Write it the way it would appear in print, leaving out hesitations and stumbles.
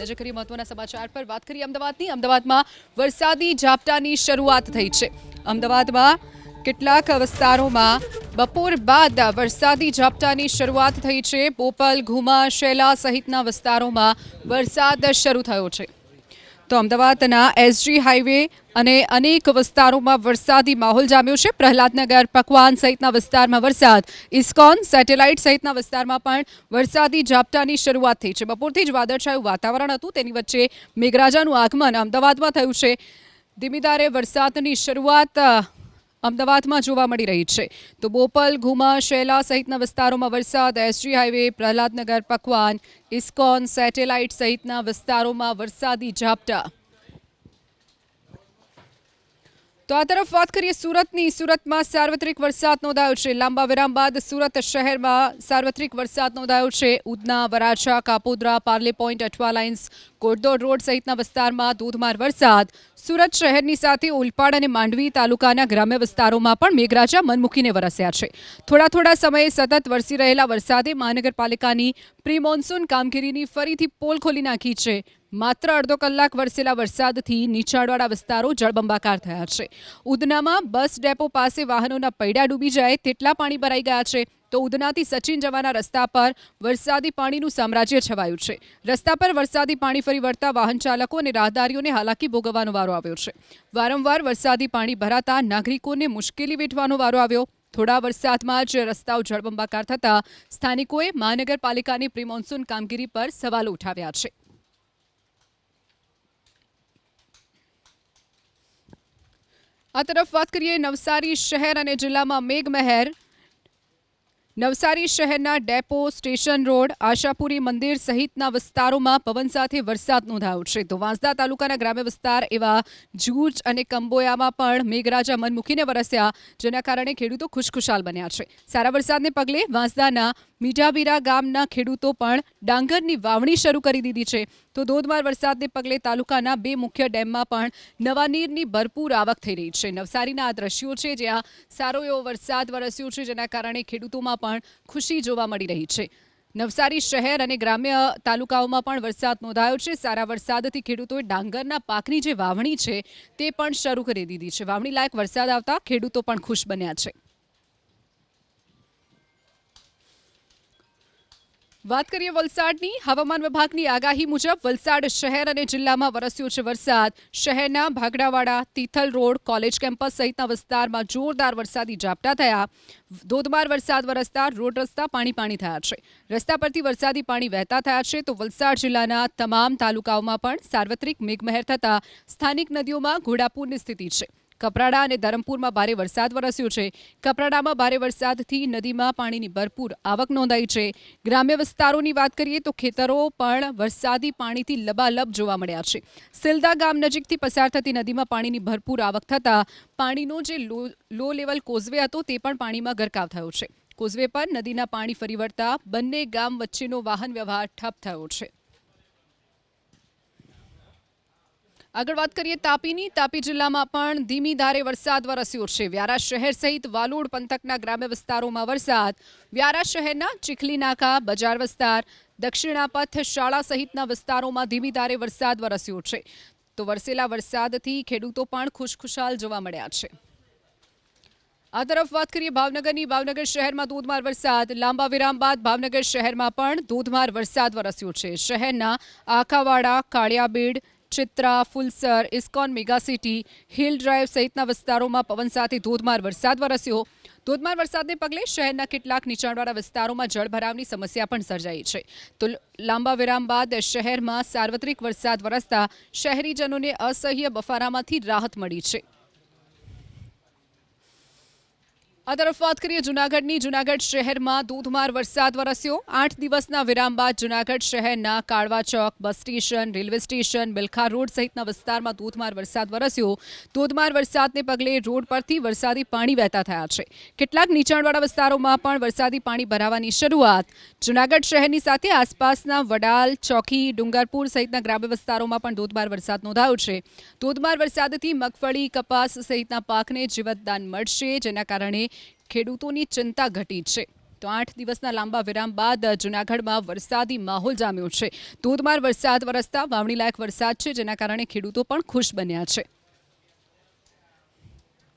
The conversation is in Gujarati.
નજર કરીએ મહત્વના સમાચાર પર વાત કરીએ અમદાવાદમાં વરસાદી ઝાપટાની શરૂઆત થઈ છે। અમદાવાદમાં કેટલાક વિસ્તારોમાં બપોર બાદ વરસાદી ઝાપટાની શરૂઆત થઈ છે। બોપલ, ઘુમા, શેલા સહિતના વિસ્તારોમાં વરસાદ શરૂ થયો છે। તો અમદાવાદના એસજી હાઈવે અને અનેક વિસ્તારોમાં વરસાદી માહોલ જામ્યો છે। પ્રહલાદનગર, પકવાન સહિતના વિસ્તારમાં વરસાદ, ઇસ્કોન, સેટેલાઇટ સહિતના વિસ્તારમાં પણ વરસાદી ઝાપટાની શરૂઆત થઈ છે। બપોરથી જ વાદળછાયું વાતાવરણ હતું, તેની વચ્ચે મેઘરાજાનું આગમન અમદાવાદમાં થયું છે। ધીમી ધારે વરસાદની શરૂઆત અમદાવાદમાં જોવા મળી રહી છે। તો બોપલ, ઘુમા, શેલા સહિતના વિસ્તારોમાં વરસાદ, એસજી હાઈવે, પ્રહલાદનગર, પકવાન, ઇસ્કોન, સેટેલાઇટ સહિતના વિસ્તારોમાં વરસાદી ઝાપટા। તો આ તરફ વાત કરીએ સુરતની। સુરતમાં સાર્વત્રિક વરસાદ નોંધાયો છે। લાંબા વિરામ બાદ સુરત શહેરમાં સાર્વત્રિક વરસાદ નોંધાયો છે। ઉધના, વરાછા, કાપોદ્રા, પાર્લે પોઈન્ટ, અઠવા લાઇન્સ, કોટદોડ રોડ સહિતના વિસ્તારમાં ધોધમાર વરસાદ। સુરત શહેરની સાથે ઓલપાડ અને માંડવી તાલુકાના ગ્રામ્ય વિસ્તારોમાં પણ મેઘરાજા મન મૂકીને વરસ્યા છે। થોડા સમયે સતત વરસી રહેલા વરસાદે મહાનગરપાલિકાની પ્રી મોન્સૂન કામગીરીની ફરીથી પોલ ખોલી નાખી છે। માત્ર અડધો કલાક વરસેલા વરસાદથી નીચાણવાળા વિસ્તારો જળબંબાકાર થયા છે। ઉધનામાં બસ ડેપો પાસે વાહનોના પૈડા ડૂબી જાય તેટલા પાણી ભરાઈ ગયા છે। તો ઉધનાથી સચિન જવાના રસ્તા પર વરસાદી પાણીનું સામ્રાજ્ય છવાયું છે। રસ્તા પર વરસાદી પાણી ફરી વળતા વાહન ચાલકો અને રાહદારીઓને હાલાકી ભોગવવાનો વારો આવ્યો છે। વારંવાર વરસાદી પાણી ભરાતા નાગરિકોને મુશ્કેલી વેઠવાનો વારો આવ્યો। થોડા વરસાદમાં જ રસ્તાઓ જળબંબાકાર થતા સ્થાનિકોએ મહાનગરપાલિકાની પ્રી મોન્સૂન કામગીરી પર સવાલો ઉઠાવ્યા છે। આ તરફ વાત કરીએ નવસારી શહેર અને જિલ્લામાં મેઘમહેર। નવસારી શહેરના ડેપો, સ્ટેશન રોડ, આશાપુરી મંદિર સહિતના વિસ્તારોમાં પવન સાથે વરસાદ નોંધાયો છે। તો વાંસદા તાલુકાના ગ્રામ્ય વિસ્તાર એવા જૂજ અને કંબોયામાં પણ મેઘરાજા મન મૂકીને વરસ્યા, જેના કારણે ખેડૂતો ખુશખુશાલ બન્યા છે। સારા વરસાદને પગલે વાંસદાના મીઠાબીરા ગામના ખેડૂતો પણ ડાંગરની વાવણી શરૂ કરી દીધી છે। તો ધોધમાર વરસાદને પગલે તાલુકાના 2 મુખ્ય ડેમમાં પણ નવા નીરની ભરપૂર આવક થઈ રહી છે। નવસારીના આ દ્રશ્યો છે, જ્યાં સારો એવો વરસાદ વરસ્યો છે, જેના કારણે ખેડૂતોમાં પણ ખુશી જોવા મળી રહી છે। નવસારી શહેર અને ગ્રામ્ય તાલુકાઓમાં પણ વરસાદ નોંધાયો છે। સારા વરસાદથી ખેડૂતોએ ડાંગરના પાકની જે વાવણી છે તે પણ શરૂ કરી દીધી છે। વાવણી લાયક વરસાદ આવતા ખેડૂતો પણ ખુશ બન્યા છે। વાત કરીએ વલસાડની। હવામાન વિભાગની આગાહી મુજબ વલસાડ શહેર અને જિલ્લામાં વરસ્યો છે વરસાદ। શહેરના ભાગડાવાડા, તિથલ રોડ, કોલેજ કેમ્પસ સહિતના વિસ્તારમાં જોરદાર વરસાદી ઝાપટા થયા। ધોધમાર વરસાદ વરસતા રોડ રસ્તા પાણી થયા છે। રસ્તા પરથી વરસાદી પાણી વહેતા થયા છે। તો વલસાડ જિલ્લાના તમામ તાલુકાઓમાં પણ સાર્વત્રિક મેઘમહેર થતા સ્થાનિક નદીઓમાં ઘોડાપૂરની સ્થિતિ છે। કપરાડા અને ધરમપુરમાં ભારે વરસાદ વરસ્યો છે। કપરાડામાં ભારે વરસાદથી નદીમાં પાણીની ભરપૂર આવક નોંધાઈ છે। ગ્રામ્ય વિસ્તારોની વાત કરીએ તો ખેતરો પણ વરસાદી પાણીથી લબાલબ જોવા મળ્યા છે। સિલદા ગામ નજીકથી પસાર થતી નદીમાં પાણીની ભરપૂર આવક થતાં પાણીનો જે લો લેવલ કોઝવે હતો તે પણ પાણીમાં ગરકાવ થયો છે। કોઝવે પર નદીના પાણી ફરી વળતા બંને ગામ વચ્ચેનો વાહન વ્યવહાર ઠપ થયો છે। આગળ વાત કરીએ તાપીની। તાપી જિલ્લામાં પણ ધીમી ધારે વરસાદ વરસ્યો છે। વ્યારા શહેર સહિત વાલોડ પંથકના ગ્રામ્ય વિસ્તારોમાં વરસાદ। વ્યારા શહેરના ચીખલી નાકા, બજાર વિસ્તાર, દક્ષિણાપથ, શાળા સહિતના વિસ્તારોમાં ધીમી ધારે વરસાદ વરસ્યો છે। તો વરસેલા વરસાદથી ખેડૂતો પણ ખુશખુશાલ જોવા મળ્યા છે। આ તરફ વાત કરીએ ભાવનગરની। ભાવનગર શહેરમાં ધોધમાર વરસાદ। લાંબા વિરામ બાદ ભાવનગર શહેરમાં પણ ધોધમાર વરસાદ વરસ્યો છે। શહેરના Akhavada, Kaliyabid, Chitra, Fulsar, ISKCON megacity, hill drive સહિતના વિસ્તારોમાં પવન સાથે ધોધમાર વરસાદ વરસ્યો। ધોધમાર વરસાદને પગલે શહેરના કેટલાક નીચાણવાળા વિસ્તારોમાં જળભરાવની સમસ્યા પણ સર્જાઈ છે। તો લાંબા વિરામ બાદ શહેરમાં સાર્વત્રિક વરસાદ વરસતા શહેરીજનોને અસહ્ય બફારામાંથી રાહત મળી છે। આ તરફ વાત કરીએ જૂનાગઢની। જૂનાગઢ શહેરમાં ધોધમાર વરસાદ વરસ્યો। 8 દિવસના વિરામ બાદ જૂનાગઢ શહેરના Kalwa Chowk, bus station, railway station, Bilkha road સહિતના વિસ્તારમાં ધોધમાર વરસાદ વરસ્યો। ધોધમાર વરસાદને પગલે રોડ પરથી વરસાદી પાણી વહેતા થયા છે। કેટલાક નીચાણવાળા વિસ્તારોમાં પણ વરસાદી પાણી ભરાવાની શરૂઆત। જૂનાગઢ શહેરની સાથે આસપાસના વડાલ, ચોકી, ડુંગરપુર સહિતના ગ્રામ્ય વિસ્તારોમાં પણ ધોધમાર વરસાદ નોંધાયો છે। ધોધમાર વરસાદથી મગફળી, કપાસ સહિતના પાકને જીવતદાન મળશે, જેના કારણે ખેડૂતોની ચિંતા ઘટી છે। તો 8 દિવસના લાંબા વિરામ બાદ જૂનાગઢમાં વરસાદી માહોલ જામ્યો છે. ધોધમાર વરસાદ વરસતા વાવણી લાયક વરસાદ છે, જેના કારણે ખેડૂતો પણ ખુશ બન્યા છે.